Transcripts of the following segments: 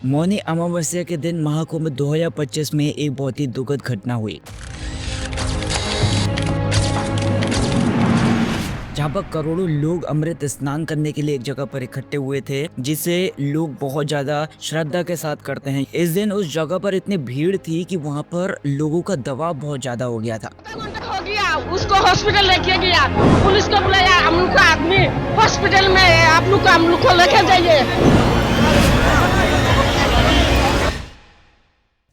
मौनी अमावस्या के दिन महाकुंभ 2025 में एक बहुत ही दुखद घटना हुई, जहाँ पर करोड़ों लोग अमृत स्नान करने के लिए एक जगह पर इकट्ठे हुए थे, जिसे लोग बहुत ज्यादा श्रद्धा के साथ करते हैं। इस दिन उस जगह पर इतनी भीड़ थी कि वहाँ पर लोगों का दबाव बहुत ज्यादा हो गया था। हो गया, उसको हॉस्पिटल लेके गया, पुलिस को बुलाया, हम लोग का आदमी हॉस्पिटल में है, आप लोग हम लोग को लेके जाइए।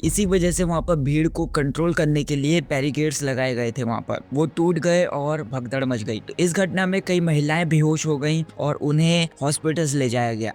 इसी वजह से वहाँ पर भीड़ को कंट्रोल करने के लिए बैरिकेड्स लगाए गए थे, वहाँ पर वो टूट गए और भगदड़ मच गई। तो इस घटना में कई महिलाएं बेहोश हो गईं और उन्हें हॉस्पिटल्स ले जाया गया।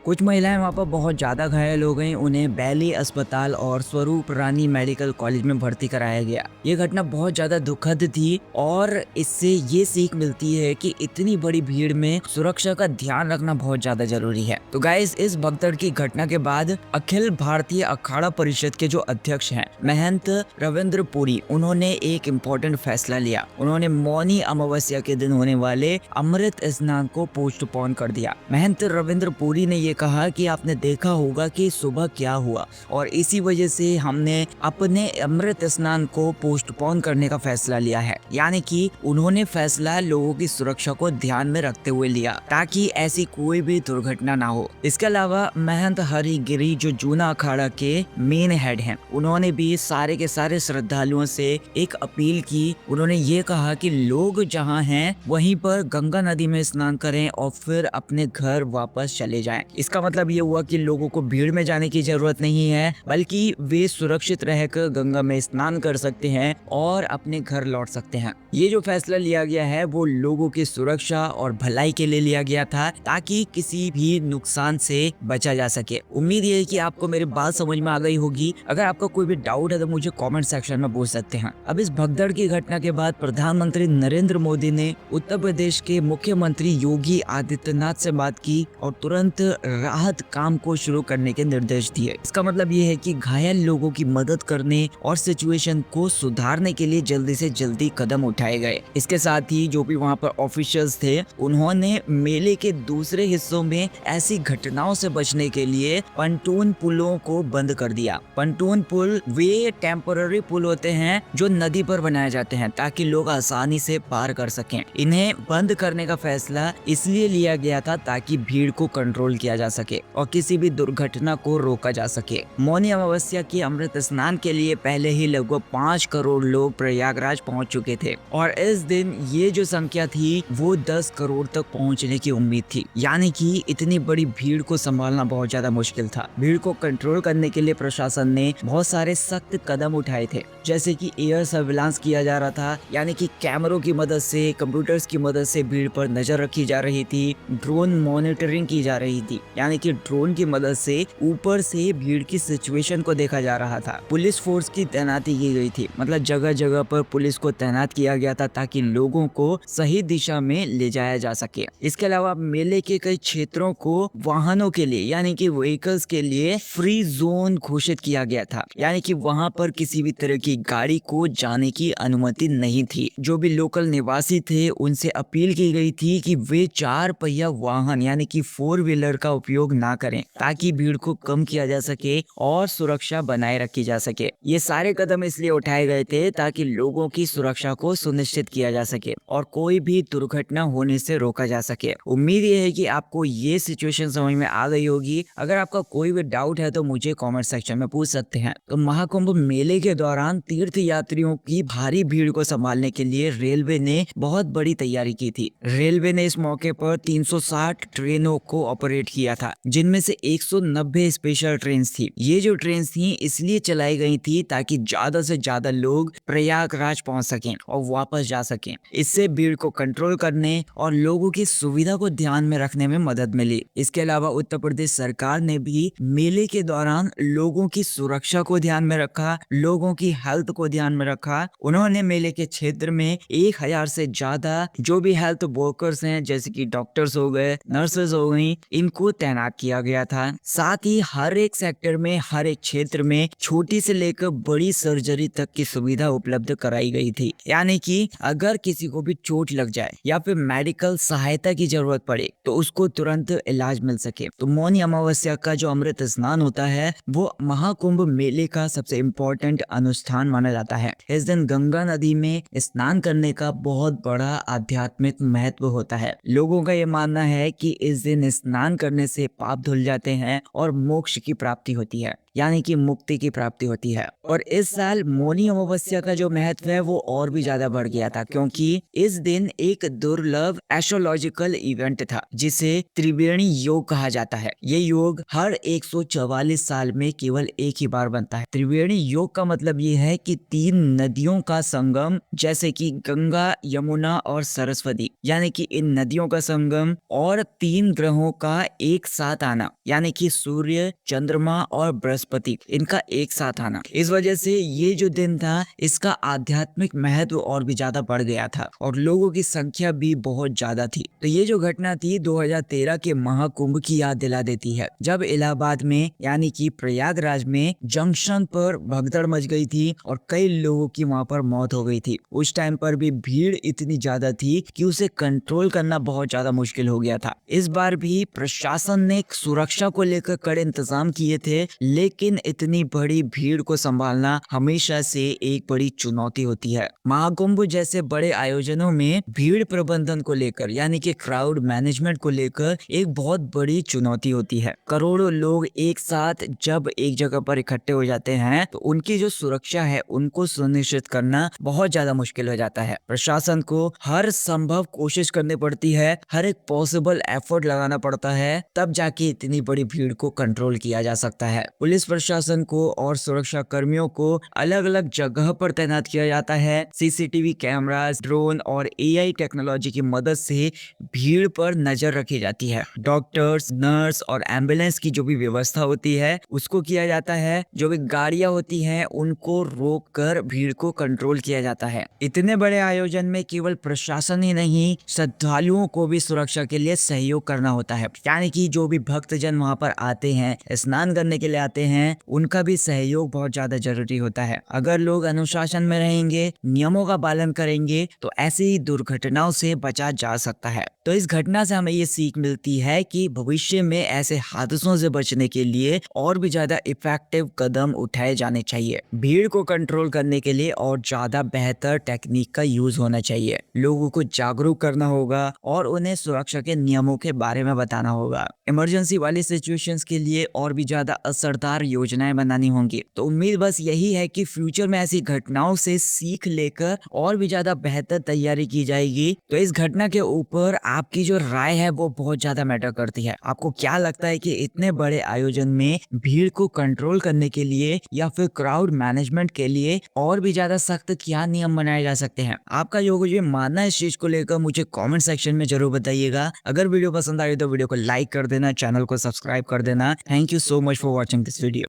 कुछ महिलाएं वहां पर बहुत ज्यादा घायल हो गईं, उन्हें बैली अस्पताल और स्वरूप रानी मेडिकल कॉलेज में भर्ती कराया गया। ये घटना बहुत ज्यादा दुखद थी और इससे ये सीख मिलती है कि इतनी बड़ी भीड़ में सुरक्षा का ध्यान रखना बहुत ज्यादा जरूरी है। तो गाइस, इस भगदड़ की घटना के बाद अखिल भारतीय अखाड़ा परिषद के जो अध्यक्ष हैं महंत रविंद्र पुरी, उन्होंने एक इम्पोर्टेंट फैसला लिया। उन्होंने मौनी अमावस्या के दिन होने वाले अमृत स्नान को पोस्टपोन कर दिया। महंत रविंद्र पुरी ने कहा कि आपने देखा होगा कि सुबह क्या हुआ और इसी वजह से हमने अपने अमृत स्नान को पोस्टपोन करने का फैसला लिया है। यानी कि उन्होंने फैसला लोगों की सुरक्षा को ध्यान में रखते हुए लिया ताकि ऐसी कोई भी दुर्घटना ना हो। इसके अलावा महंत हरिगिरी जो जूना अखाड़ा के मेन हेड हैं, उन्होंने भी सारे के सारे श्रद्धालुओं से एक अपील की। उन्होंने ये कहा कि लोग जहाँ हैं वहीं पर गंगा नदी में स्नान करें और फिर अपने घर वापस चले जाएं। इसका मतलब ये हुआ कि लोगों को भीड़ में जाने की जरूरत नहीं है, बल्कि वे सुरक्षित रहकर गंगा में स्नान कर सकते हैं और अपने घर लौट सकते हैं। ये जो फैसला लिया गया है वो लोगों की सुरक्षा और भलाई के लिए लिया गया था ताकि किसी भी नुकसान से बचा जा सके। उम्मीद ये है कि आपको मेरी बात समझ में आ गई होगी। अगर आपका कोई भी डाउट है तो मुझे कमेंट सेक्शन में पूछ सकते हैं। अब इस भगदड़ की घटना के बाद प्रधानमंत्री नरेंद्र मोदी ने उत्तर प्रदेश के मुख्यमंत्री योगी आदित्यनाथ से बात की और तुरंत राहत काम को शुरू करने के निर्देश दिए। इसका मतलब ये है कि घायल लोगों की मदद करने और सिचुएशन को सुधारने के लिए जल्दी से जल्दी कदम उठाए गए। इसके साथ ही जो भी वहाँ पर ऑफिशियल्स थे, उन्होंने मेले के दूसरे हिस्सों में ऐसी घटनाओं से बचने के लिए पंटून पुलों को बंद कर दिया। पंटून पुल वे टेम्पररी पुल होते हैं जो नदी पर बनाए जाते हैं ताकि लोग आसानी से पार कर सकें। इन्हें बंद करने का फैसला इसलिए लिया गया था ताकि भीड़ को कंट्रोल किया जा सके और किसी भी दुर्घटना को रोका जा सके। मौनी अमावस्या की अमृत स्नान के लिए पहले ही लगभग 5 करोड़ लोग प्रयागराज पहुंच चुके थे और इस दिन ये जो संख्या थी वो 10 करोड़ तक पहुंचने की उम्मीद थी। यानी कि इतनी बड़ी भीड़ को संभालना बहुत ज्यादा मुश्किल था। भीड़ को कंट्रोल करने के लिए प्रशासन ने बहुत सारे सख्त कदम उठाए थे, जैसे कि एयर सर्विलांस किया जा रहा था, यानी कि कैमरों की मदद से, कंप्यूटर्स की मदद से भीड़ पर नजर रखी जा रही थी। ड्रोन मॉनिटरिंग की जा रही थी, यानी कि ड्रोन की मदद से ऊपर से भीड़ की सिचुएशन को देखा जा रहा था। पुलिस फोर्स की तैनाती की गई थी, मतलब जगह जगह पर पुलिस को तैनात किया गया था ताकि लोगों को सही दिशा में ले जाया जा सके। इसके अलावा मेले के कई क्षेत्रों को वाहनों के लिए, यानी कि व्हीकल्स के लिए फ्री जोन घोषित किया गया था, यानी कि वहां पर किसी भी तरह की गाड़ी को जाने की अनुमति नहीं थी। जो भी लोकल निवासी थे उनसे अपील की गई थी कि वे 4 पहिया वाहन यानी कि 4 व्हीलर का उपयोग ना करें ताकि भीड़ को कम किया जा सके और सुरक्षा बनाए रखी जा सके। ये सारे कदम इसलिए उठाए गए थे ताकि लोगों की सुरक्षा को सुनिश्चित किया जा सके और कोई भी दुर्घटना होने से रोका जा सके। उम्मीद ये है कि आपको ये सिचुएशन समझ में आ गई होगी। अगर आपका कोई भी डाउट है तो मुझे कमेंट सेक्शन में पूछ सकते हैं। तो महाकुंभ मेले के दौरान तीर्थ यात्रियों की भारी भीड़ को संभालने के लिए रेलवे ने बहुत बड़ी तैयारी की थी। रेलवे ने इस मौके पर 360 ट्रेनों को ऑपरेट किया था, जिनमें से 190 स्पेशल ट्रेन थी। ये जो ट्रेन थी इसलिए चलाई गई थी ताकि ज्यादा से ज्यादा लोग प्रयागराज पहुंच सकें और वापस जा सकें। इससे भीड़ को कंट्रोल करने और लोगों की सुविधा को ध्यान में रखने में मदद मिली। इसके अलावा उत्तर प्रदेश सरकार ने भी मेले के दौरान लोगों की सुरक्षा को ध्यान में रखा, लोगों की हेल्थ को ध्यान में रखा। उन्होंने मेले के क्षेत्र में 1000 से ज्यादा जो भी हेल्थ वर्कर्स हैं, जैसे कि डॉक्टर्स हो गए, नर्सेज हो गई, इनको तैनात किया गया था। साथ ही हर एक सेक्टर में, हर एक क्षेत्र में छोटी से लेकर बड़ी सर्जरी तक की सुविधा उपलब्ध कराई गई थी। यानी कि अगर किसी को भी चोट लग जाए या फिर मेडिकल सहायता की जरूरत पड़े तो उसको तुरंत इलाज मिल सके। तो मौनी अमावस्या का जो अमृत स्नान होता है वो महाकुंभ मेले का सबसे इम्पोर्टेंट अनुष्ठान माना जाता है। इस दिन गंगा नदी में स्नान करने का बहुत बड़ा आध्यात्मिक महत्व होता है। लोगों का ये मानना है कि इस दिन स्नान करने से पाप धुल जाते हैं और मोक्ष की प्राप्ति होती है, यानी कि मुक्ति की प्राप्ति होती है। और इस साल मौनी अमावस्या का जो महत्व है वो और भी ज्यादा बढ़ गया था, क्योंकि इस दिन एक दुर्लभ एस्ट्रोलॉजिकल इवेंट था जिसे त्रिवेणी योग कहा जाता है। ये योग हर 144 साल में केवल एक ही बार बनता है। त्रिवेणी योग का मतलब ये है कि 3 नदियों का संगम, जैसे कि गंगा, यमुना और सरस्वती, यानी कि इन नदियों का संगम और 3 ग्रहों का एक साथ आना, यानी कि सूर्य, चंद्रमा और बृहस्पति, इनका एक साथ आना। इस वजह से ये जो दिन था इसका आध्यात्मिक महत्व और भी ज्यादा बढ़ गया था और लोगों की संख्या भी बहुत ज्यादा थी। तो ये जो घटना थी 2013 के महाकुंभ की याद दिला देती है, जब इलाहाबाद में यानी कि प्रयागराज में जंक्शन पर भगदड़ मच गई थी और कई लोगों की वहां पर मौत हो गई थी। उस टाइम पर भी भीड़ इतनी ज्यादा थी कि उसे कंट्रोल करना बहुत ज्यादा मुश्किल हो गया था। इस बार भी प्रशासन ने सुरक्षा को लेकर कड़े इंतजाम किए थे, लेकिन इतनी बड़ी भीड़ को संभालना हमेशा से एक बड़ी चुनौती होती है। महाकुंभ जैसे बड़े आयोजनों में भीड़ प्रबंधन को लेकर, यानी कि क्राउड मैनेजमेंट को लेकर एक बहुत बड़ी चुनौती होती है। करोड़ों लोग एक साथ जब एक जगह पर इकट्ठे हो जाते हैं तो उनकी जो सुरक्षा है उनको सुनिश्चित करना बहुत ज्यादा मुश्किल हो जाता है। प्रशासन को हर संभव कोशिश करनी पड़ती है, हर एक पॉसिबल एफर्ट लगाना पड़ता है, तब जाके इतनी बड़ी भीड़ को कंट्रोल किया जा सकता है। पुलिस प्रशासन को और सुरक्षा कर्मियों को अलग अलग जगह पर तैनात किया जाता है। सीसीटीवी कैमरास, ड्रोन और एआई टेक्नोलॉजी की मदद से भीड़ पर नजर रखी जाती है। डॉक्टर्स, नर्स और एम्बुलेंस की जो भी व्यवस्था होती है उसको किया जाता है। जो भी गाड़ियां होती हैं उनको रोक कर भीड़ को कंट्रोल किया जाता है। इतने बड़े आयोजन में केवल प्रशासन ही नहीं, श्रद्धालुओं को भी सुरक्षा के लिए सहयोग करना होता है। यानी कि जो भी भक्तजन वहां पर आते हैं, स्नान करने के लिए आते हैं, उनका भी सहयोग बहुत ज्यादा जरूरी होता है। अगर लोग अनुशासन में रहेंगे, नियमों का पालन करेंगे तो ऐसी ही दुर्घटनाओं से बचा जा सकता है। तो इस घटना से हमें ये सीख मिलती है कि भविष्य में ऐसे हादसों से बचने के लिए और भी ज्यादा इफेक्टिव कदम उठाए जाने चाहिए। भीड़ को कंट्रोल करने के लिए और ज्यादा बेहतर टेक्निक का यूज होना चाहिए। लोगों को जागरूक करना होगा और उन्हें सुरक्षा के नियमों के बारे में बताना होगा। इमरजेंसी वाली सिचुएशंस के लिए और भी ज्यादा असरदार योजनाएं बनानी होंगी। तो उम्मीद बस यही है कि फ्यूचर में ऐसी घटनाओं से सीख लेकर और भी ज्यादा बेहतर तैयारी की जाएगी। तो इस घटना के ऊपर आपकी जो राय है वो बहुत ज्यादा मैटर करती है। आपको क्या लगता है कि इतने बड़े आयोजन में भीड़ को कंट्रोल करने के लिए या फिर क्राउड मैनेजमेंट के लिए और भी ज्यादा सख्त क्या नियम बनाए जा सकते हैं? आपका जो मानना है इस चीज को लेकर मुझे कमेंट सेक्शन में जरूर बताइएगा। अगर वीडियो पसंद आई तो वीडियो को लाइक कर देना, चैनल को सब्सक्राइब कर देना। Thank you so much for watching this video.